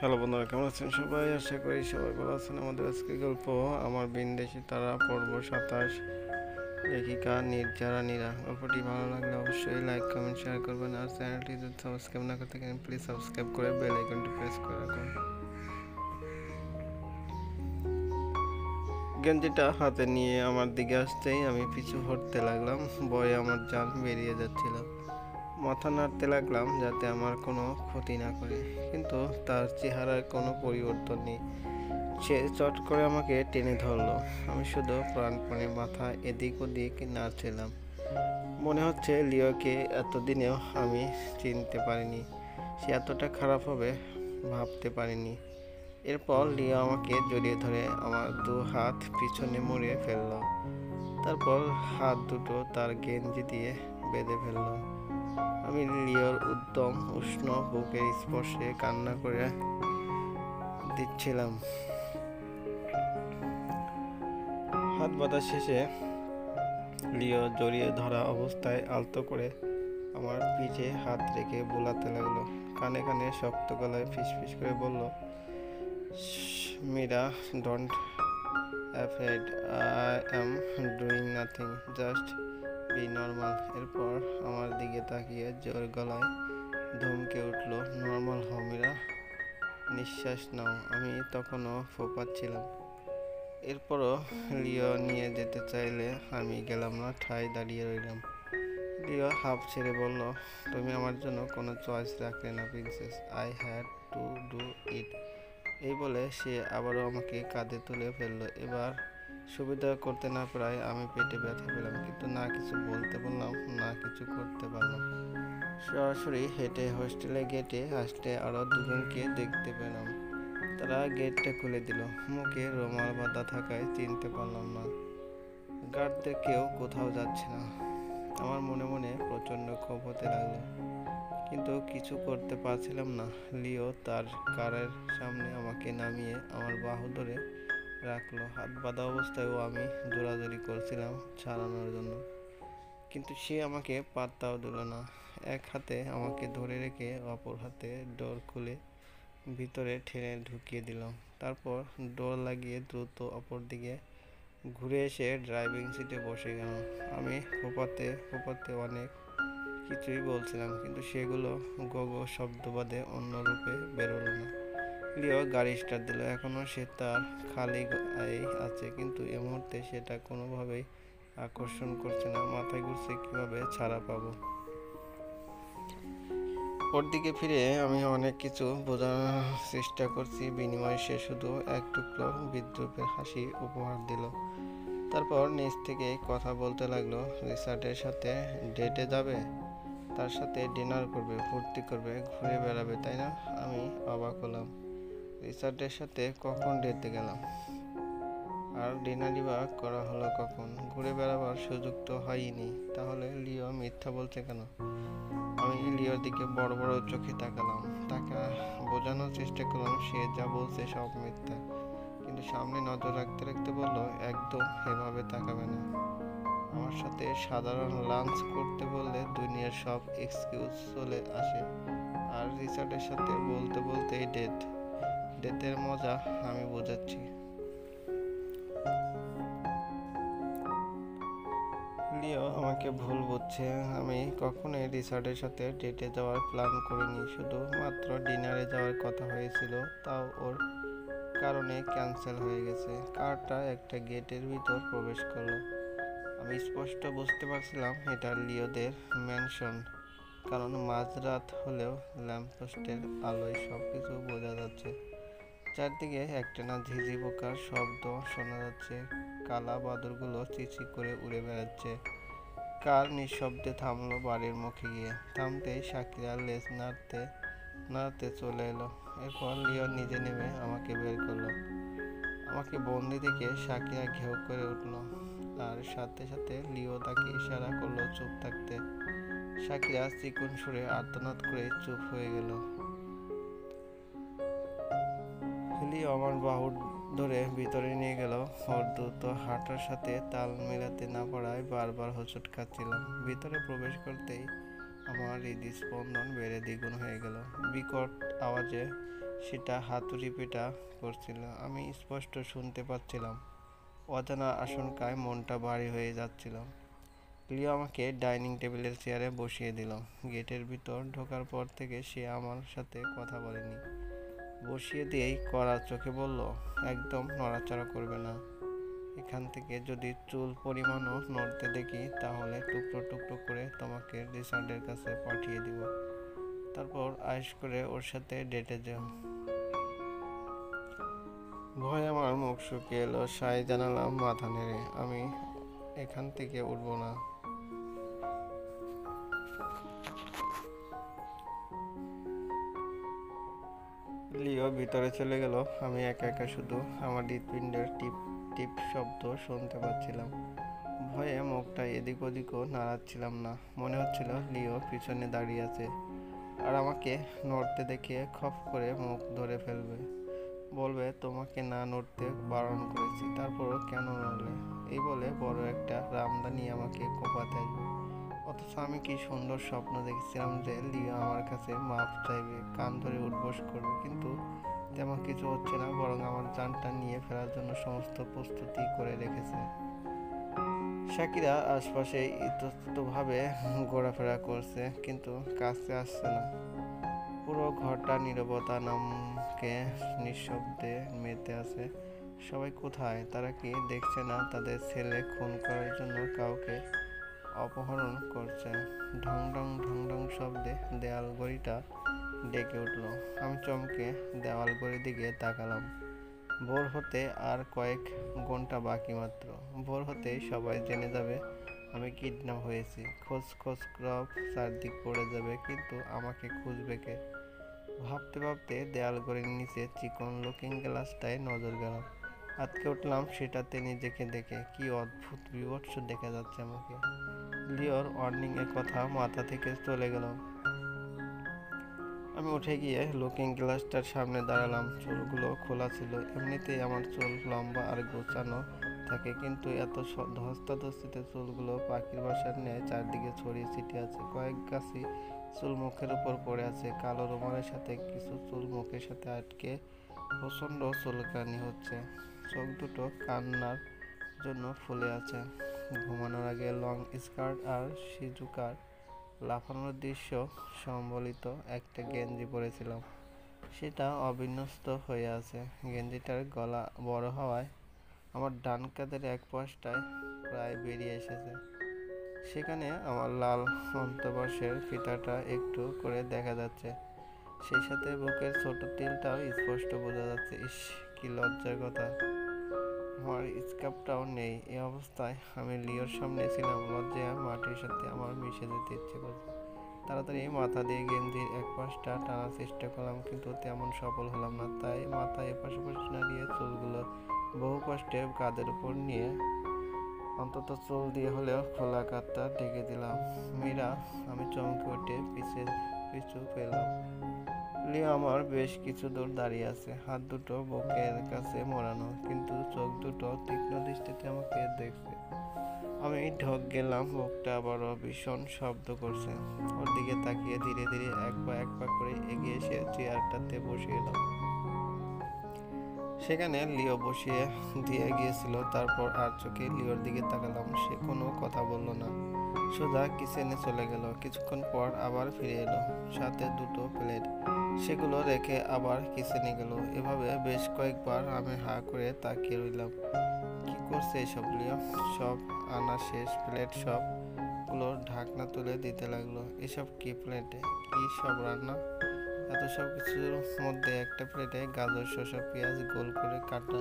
Hello বন্ধুরা, কেমন আছেন সবাই? আশা করি সবাই ভালো আছেন। আমাদের আজকের গল্প আমার বিনদেশি তারা, পর্ব 27, লেখিকা নির্জারা নীরা। গল্পটি ভালো লাগলে অবশ্যই লাইক, কমেন্ট, শেয়ার করবেন। আর চ্যানেলটি যদি সাবস্ক্রাইব না করে থাকেন প্লিজ সাবস্ক্রাইব করে বেল আইকনটি প্রেস করে রাখুন। গেঞ্জিটা হাতে নিয়ে আমার দিকে আসতেই আমি পিছু হটতে লাগলাম। ভয়ে আমার জান বেরিয়ে যাচ্ছিল। মাথা নাড়তে লাগলাম যাতে আমার কোনো ক্ষতি না করে, কিন্তু তার চেহারার কোনো পরিবর্তন নেই। সে চট করে আমাকে টেনে ধরলো। আমি শুধু প্রাণপণে মাথা এদিক ওদিক নাড়ছিলাম। মনে হচ্ছে লিওকে এতদিনেও আমি চিনতে পারিনি। সে এতটা খারাপ হবে ভাবতে পারিনি। এরপর লিও আমাকে জড়িয়ে ধরে আমার দু হাত পিছনে মুড়িয়ে ফেললো। তারপর হাত দুটো তার গেঞ্জি দিয়ে বেঁধে ফেললো। আমি লিওর উদ্যম উষ্ণ বুকের স্পর্শে কান্না করে দিচ্ছিলাম। হাত বাঁধা শেষে লিও জড়িয়ে ধরা অবস্থায় আলতো করে আমার পিঠে হাত রেখে বোলাতে লাগলো। কানে কানে শক্ত গলায় ফিসফিস করে বলল, Meera, don't afraid, I am doing nothing, just be normal. এরপর আমার দিকে তাকিয়ে জোর গলায় ধমকে উঠল, নর্মাল হও মীরা, নিঃশ্বাস নাও। আমি তখনও ফোঁপাচ্ছিলাম। এরপরও লিও নিয়ে যেতে চাইলে আমি গেলাম না, ঠায় দাঁড়িয়ে রইলাম। লিও হাঁপ ছেড়ে বলল, তুমি আমার জন্য কোনো চয়েস রাখলে না princess, I had to do it. এই বলে সে আবারও আমাকে কাঁধে তুলে ফেললো। এবার সুবিধা করতে না পারায় আমি পেটে ব্যথা পেলাম, কিন্তু না কিছু বলতে পারলাম না কিছু করতে পারলাম। সরাসরি হেঁটে হোস্টেলে গেটে আসতে আরও দুজনকে দেখতে পেলাম। তারা গেটটা খুলে দিল। মুখে রুমাল বাঁধা থাকায় চিনতে পারলাম না। গার্ডদের কেউ কোথাও যাচ্ছে না। আমার মনে মনে প্রচণ্ড ক্ষোভ হতে লাগলো, কিন্তু কিছু করতে পারছিলাম না। লিও তার কারের সামনে আমাকে নামিয়ে আমার বাহু ধরে রাখলো। হাত বাঁধা অবস্থায়ও আমি জোরাজুরি করছিলাম ছাড়ানোর জন্য, কিন্তু সে আমাকে পাত্তাও দিল না। এক হাতে আমাকে ধরে রেখে অপর হাতে ডোর খুলে ভিতরে ঠেলে ঢুকিয়ে দিলাম। তারপর ডোর লাগিয়ে দ্রুত অপর দিকে ঘুরে এসে ড্রাইভিং সিটে বসে গেলাম। আমি ফোঁপাতে ফোঁপাতে অনেক কিছুই বলছিলাম, কিন্তু সেগুলো গো শব্দ বাদে অন্য রূপে বেরোলো না। লিও গাড়ি স্টার্ট দিল। এখনও সে তার খালি গায়েই আছে, কিন্তু এ মুহূর্তে সেটা কোনোভাবেই আকর্ষণ করছে না। মাথায় ঘুরছে কীভাবে ছাড়া পাবো। ওর দিকে ফিরে আমি অনেক কিছু বোঝার চেষ্টা করছি, বিনিময়ে সে শুধু এক টুকরো বিদ্রূপের হাসি উপহার দিল। তারপর নিজ থেকে কথা বলতে লাগলো, রিচার্ডের সাথে ডেটে যাবে, তার সাথে ডিনার করবে, ফুর্তি করবে, ঘুরে বেড়াবে, তাই না? আমি অবাক হলাম। রিচার্ডের সাথে কখন ডেটে গেলাম? আর ডিনারই বা করা হলো কখন? ঘুরে বেড়াবার সুযোগ তো হয়নি। তাহলে লিও মিথ্যা বলছে কেন? আমি লিওর দিকে বড় বড় চোখে তাকালাম। তাকে বোঝানোর চেষ্টা করলাম সে যা বলছে সব মিথ্যা, কিন্তু সামনে নজর রাখতে রাখতে বলল, একদম এভাবে তাকাবে না। আমার সাথে সাধারণ লাঞ্চ করতে বললে দুনিয়ার সব এক্সকিউজ চলে আসে, আর রিচার্ডের সাথে বলতে বলতেই ডেটের মজা আমি বোঝাচ্ছি। লিও আমাকে ভুল বুঝছে। আমি কখনোই রিচার্ডের সাথে ডেটে যাওয়ার প্ল্যান করিনি। শুধু মাত্র ডিনারে যাওয়ার কথা হয়েছিল, তাও ওর কারণে ক্যান্সেল হয়ে গেছে। কারটা একটা গেটের ভিতর প্রবেশ করলো। আমি স্পষ্ট বুঝতে পারছিলাম এটা লিওদের ম্যানশন, কারণ মাঝরাত হলেও ল্যাম্পপোস্টের আলোয় সব কিছু বোঝা যাচ্ছে। চারদিকে একটানা ঝিঝি পোকার শব্দ শোনা যাচ্ছে। কালা বাদুড়গুলো চিচি করে উড়ে বেড়াচ্ছে। কার নিঃশব্দে থামলো বাড়ির মুখে গিয়ে। থামতেই সাকিরা লেজ নাড়তে নাড়তে চলে এলো। এরপর লিও নিজে নেমে আমাকে বের করলো। আমাকে বন্দি দেখে সাকিরা ঘেউ করে উঠলো, আর সাথে সাথে লিও তাকে ইশারা করলো চুপ থাকতে। সাকিরা চিকন সুরে আর্তনাদ করে চুপ হয়ে গেল। লিও আমার বাহু ধরে ভিতরে নিয়ে গেল। ওর দ্রুত হাঁটার সাথে তাল মেলাতে না পারায় বারবার হোঁচট খাচ্ছিলাম। ভিতরে প্রবেশ করতেই আমার হৃদস্পন্দন বেড়ে দ্বিগুণ হয়ে গেল। বিকট আওয়াজে সেটা হাতুড়ি পেটা করছিল। আমি স্পষ্ট শুনতে পাচ্ছিলাম। অজানা আশঙ্কায় মনটা ভারী হয়ে যাচ্ছিল। লিও আমাকে ডাইনিং টেবিলের চেয়ারে বসিয়ে দিল। গেটের ভিতর ঢোকার পর থেকে সে আমার সাথে কথা বলেনি। বসিয়ে দিয়েই কড়া চোখে বলল, একদম নড়াচড়া করবে না। এখান থেকে যদি চুল পরিমাণও নড়তে দেখি তাহলে টুকরো টুকরো করে তোমাকে রিচার্ডের কাছে পাঠিয়ে দিব। তারপর আয়েশ করে ওর সাথে ডেটে যাও। ভয়ে আমার মুখ শুকিয়ে এলো। সাই জানালাম মাথা নেড়ে, আমি এখান থেকে উঠবো না। লিও ভিতরে চলে গেল। আমি একা একা শুধু আমার হৃৎপিণ্ডের টিপ টিপ শব্দ শুনতে পাচ্ছিলাম। ভয়ে মুখটা এদিক ওদিকও নাড়াচ্ছিলাম না। মনে হচ্ছিল লিও পিছনে দাঁড়িয়ে আছে আর আমাকে নড়তে দেখে খপ করে মুখ ধরে ফেলবে। বলবে, তোমাকে না নড়তে বারণ করেছি, তারপরও কেন নড়লে? এই বলে বড় একটা রামদানি আমাকে কোপাতে আসবে। অথচ আমি কি সুন্দর স্বপ্ন দেখেছিলাম যে লিও আমার কাছে মাপ চাইবে, কান ধরে উঠবোস করবে, কিন্তু তেমন কিছু হচ্ছে না, বরং আমার জানটা নিয়ে ফেলার জন্য সমস্ত প্রস্তুতি করে রেখেছে। শাকিরা আশপাশে ইতস্ততভাবে ঘোরাফেরা করছে, কিন্তু কাছে আসছে না। পুরো ঘরটা নীরবতা নামকে নিঃশব্দে মেতে আছে। সবাই কোথায়? তারা কি দেখছে না তাদের ছেলে খুন করার জন্য কাউকে অপহরণ করছে? ঢং ঢং ঢং ঢং শব্দে দেয়াল ঘড়িটা ডেকে উঠল। আমি চমকে দেওয়াল ঘড়ির দিকে তাকালাম। ভোর হতে আর কয়েক ঘন্টা বাকি মাত্র। ভোর হতেই সবাই জেনে যাবে আমি কিডন্যাপ হয়েছি। খোঁজ খোঁজ রব চারদিক পড়ে যাবে, কিন্তু আমাকে খুঁজবে কে? ভাবতে ভাবতে দেয়াল ঘড়ির নিচে চিকন লুকিং গ্লাসটায় নজর গেল। আটকে উঠলাম সেটাতে নিজেকে দেখে। কি অদ্ভুত বিভৎস দেখা যাচ্ছে আমাকে। লিওর ওয়ার্নিং এর কথা মাথা থেকে চলে গেল। আমি উঠে গিয়ে লুকিং গ্লাসটার সামনে দাঁড়ালাম। চুলগুলো খোলা ছিল। এমনিতেই আমার চুল লম্বা আর গোছানো থাকে, কিন্তু এত ধস্তাধস্তিতে চুলগুলো পাখির বাসার ন্যায় চারদিকে ছড়িয়ে ছিটিয়ে আছে। কয়েক গাছি চুল মুখের উপর পড়ে আছে। কালো রুমালের সাথে কিছু চুল মুখের সাথে আটকে প্রচণ্ড চুলকানি হচ্ছে। চোখ দুটো কান্নার জন্য ফুলে আছে। ঘুমানোর আগে লং স্কার্ট আর শিজুকার লাফানোর দৃশ্য সম্বলিত একটা গেঞ্জি পরেছিলাম। সেটা অবিন্যস্ত হয়ে আছে। গেঞ্জিটার গলা বড় হওয়ায় আমার ডান কাঁধের এক পাশটায় প্রায় বেরিয়ে এসেছে। সেখানে আমার লাল অন্তর্বাসের ফিতাটা একটু করে দেখা যাচ্ছে। সেই সাথে বুকের ছোট তিলটাও স্পষ্ট বোঝা যাচ্ছে। ইস, কি লজ্জার কথা! আমার স্কার্ফটাও নেই। এই অবস্থায় আমি লিওর সামনে ছিলাম। লজ্জায় মাটির সাথে আমার মিশে যেতে ইচ্ছে করছে। তাড়াতাড়ি মাথা দিয়ে গেঞ্জির এক পাশটা টানার চেষ্টা করলাম, কিন্তু তেমন সফল হলাম না। তাই মাথা এপাশ ওপাশ নাড়িয়ে চুলগুলো বহু কষ্টে কাঁধের উপর নিয়ে অন্তত চুল দিয়ে হলেও খোলা কাঁধটা ঢেকে দিলাম। মীরা! আমি চমকে উঠে পিছু পেলাম। লিও আমার বেশ কিছু দূর দাঁড়িয়ে আছে, হাত দুটো বুকের কাছে মোড়ানো, কিন্তু চোখ দুটো তীক্ষ্ণ দৃষ্টিতে আমাকে দেখছে। আমি ঢোক গেলাম। বুকটা আবারও ভীষণ শব্দ করছে। ওর দিকে তাকিয়ে ধীরে ধীরে এক পা করে এগিয়ে এসে চেয়ারটাতে বসে এলাম। সেখানে লিও বসিয়ে দিয়ে গিয়েছিল। তারপর আর চোখে লিওর দিকে তাকালাম। সে কোনো কথা বলল না, সোজা কিচেনে চলে গেল। কিছুক্ষণ পর আবার ফিরে এলো, সাথে দুটো প্লেট। সেগুলো রেখে আবার কিচেনে গেল। এভাবে বেশ কয়েকবার আমি হা করে তাকিয়ে রইলাম। কি করছে এসব লিও? সব আনা শেষ, প্লেট সবগুলো ঢাকনা তুলে দিতে লাগলো। এসব কি প্লেটে? কি সব রান্না? এত সব কিছুর মধ্যে একটা প্লেটে গাজর, শসা, পেঁয়াজ গোল করে কাটা,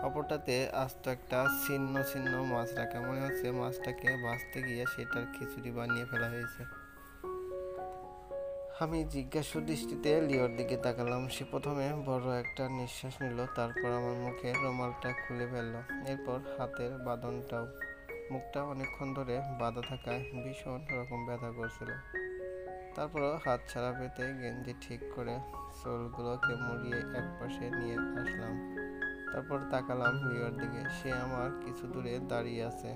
অপরটাতে আস্ত একটা ছিন্ন ছিন্ন মাছ রাখা। মনে হচ্ছে মাছটাকে ভাজতে গিয়ে সেটার খিচুড়ি বানিয়ে ফেলা হয়েছে। আমি জিজ্ঞাসু দৃষ্টিতে লিওর দিকে তাকালাম। সে প্রথমে বড় একটা নিঃশ্বাস নিল, তারপর আমার মুখে রুমালটা খুলে ফেললো, এরপর হাতের বাঁধনটাও। মুখটা অনেকক্ষণ ধরে বাঁধা থাকায় ভীষণ রকম ব্যথা করছিল। তারপরও হাত ছাড়া পেতে গেঞ্জি ঠিক করে চুলগুলোকে মুড়িয়ে এক পাশে নিয়ে আসলাম। তারপর তাকালাম লিওর দিকে। সে আমার কিছু দূরে দাঁড়িয়ে আছে।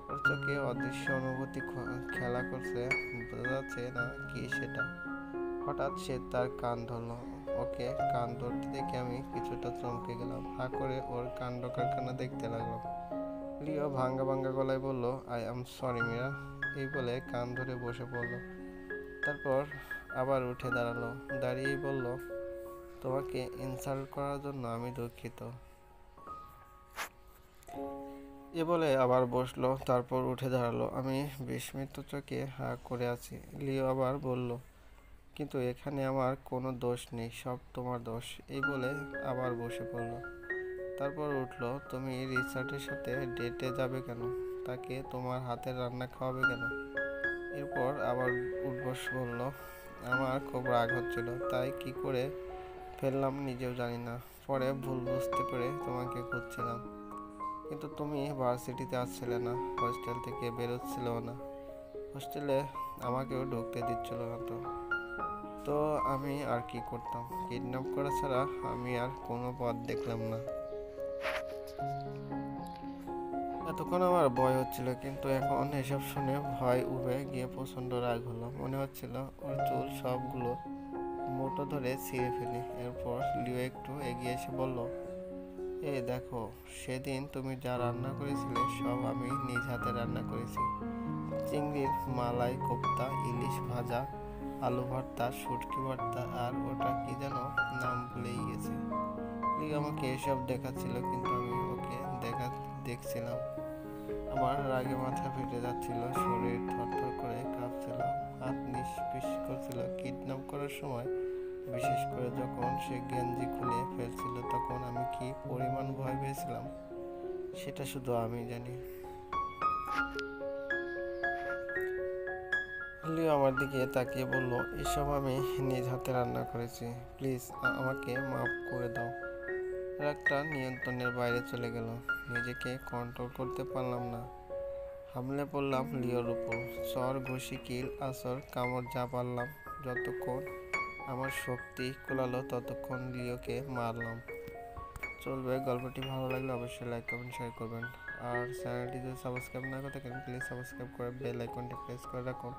ওর চোখে অদৃশ্য অনুভূতি খেলা করছে, বোঝা যাচ্ছে না কি সেটা। হঠাৎ সে তার কান ধরল। ওকে কান ধরতে দেখে আমি কিছুটা চমকে গেলাম। হা করে ওর কাণ্ড কারখানা দেখতে লাগলাম। লিও ভাঙ্গা ভাঙ্গা গলায় বলল, আই এম সরি মীরা। এই বলে কান ধরে বসে পড়ল। তারপর আবার উঠে দাঁড়ালো। দাঁড়িয়েই বলল, তোমাকে ইনসাল্ট করার জন্য আমি দুঃখিত। এ বলে আবার বসলো। তারপর উঠে দাঁড়ালো। আমি বিস্মিত চোখে হা করে আছি। লিও আবার বলল, কিন্তু এখানে আমার কোনো দোষ নেই, সব তোমার দোষ। এই বলে আবার বসে পড়ল। তারপর উঠলো, তুমি রিচার্ডের সাথে ডেটে যাবে কেন? তাকে তোমার হাতের রান্না খাওয়াবে কেন? এরপর আবার উঠবস বলল, আমার খুব রাগ হচ্ছিল, তাই কি করে ফেললাম নিজেও জানি না। পরে ভুল বুঝতে পেরে তোমাকে খুঁজছিলাম, কিন্তু তুমি ভার্সিটিতে আসছিলে না, হোস্টেল থেকে বেরোচ্ছিলও না, হোস্টেলে আমাকেও ঢুকতে দিচ্ছিল না। তো তো আমি আর কি করতাম? কিডন্যাপ করা ছাড়া আমি আর কোনো পথ দেখলাম না। এতক্ষণ আমার ভয় হচ্ছিল, কিন্তু এখন এসব শুনে ভয় উবে গিয়ে প্রচণ্ড রাগ হলো। মনে হচ্ছিল ওর চুল সবগুলো মুঠো ধরে ছিঁড়ে ফেলি। এরপর লিও একটু এগিয়ে এসে বলল, এই দেখো, সেদিন তুমি যা রান্না করেছিলে সব আমি নিজ হাতে রান্না করেছি। চিংড়ির মালাই কোপ্তা, ইলিশ ভাজা, আলু ভর্তা, শুটকি ভর্তা, আর ওটা কি যেন নাম ভুলেই গেছি। লিও আমাকে এসব দেখাচ্ছিল, কিন্তু আমি ওকে দেখছিলাম। আমার রাগে মাথা ফেটে যাচ্ছিল, শরীর থরথর করে কাঁপছিল, হাত নিষ্পিস করছিল। কিডন্যাপ করার সময়, বিশেষ করে যখন সে গেঞ্জি খুলে ফেলছিল, তখন আমি কি পরিমাণ ভয় পেয়েছিলাম সেটা শুধু আমি জানি। লিও আমার দিকে তাকিয়ে বলল, এসব আমি নিজ হাতে রান্না করেছি, প্লিজ আমাকে মাফ করে দাও। রাগটা নিয়ন্ত্রণের বাইরে চলে গেল। নিজেকে কন্ট্রোল করতে পারলাম না। হামলে পড়লাম লিওর উপর। চর, ঘুষি, কিল, আছর, কামড় যা পারলাম। যতক্ষণ আমার শক্তি কুলালো ততক্ষণ লিওকে মারলাম। চলবে। গল্পটি ভালো লাগলে অবশ্যই লাইক, কমেন্ট, শেয়ার করবেন। আর চ্যানেলটি যদি সাবস্ক্রাইব না করে থাকেন, প্লিজ সাবস্ক্রাইব করে বেল আইকনটি প্রেস করে রাখুন।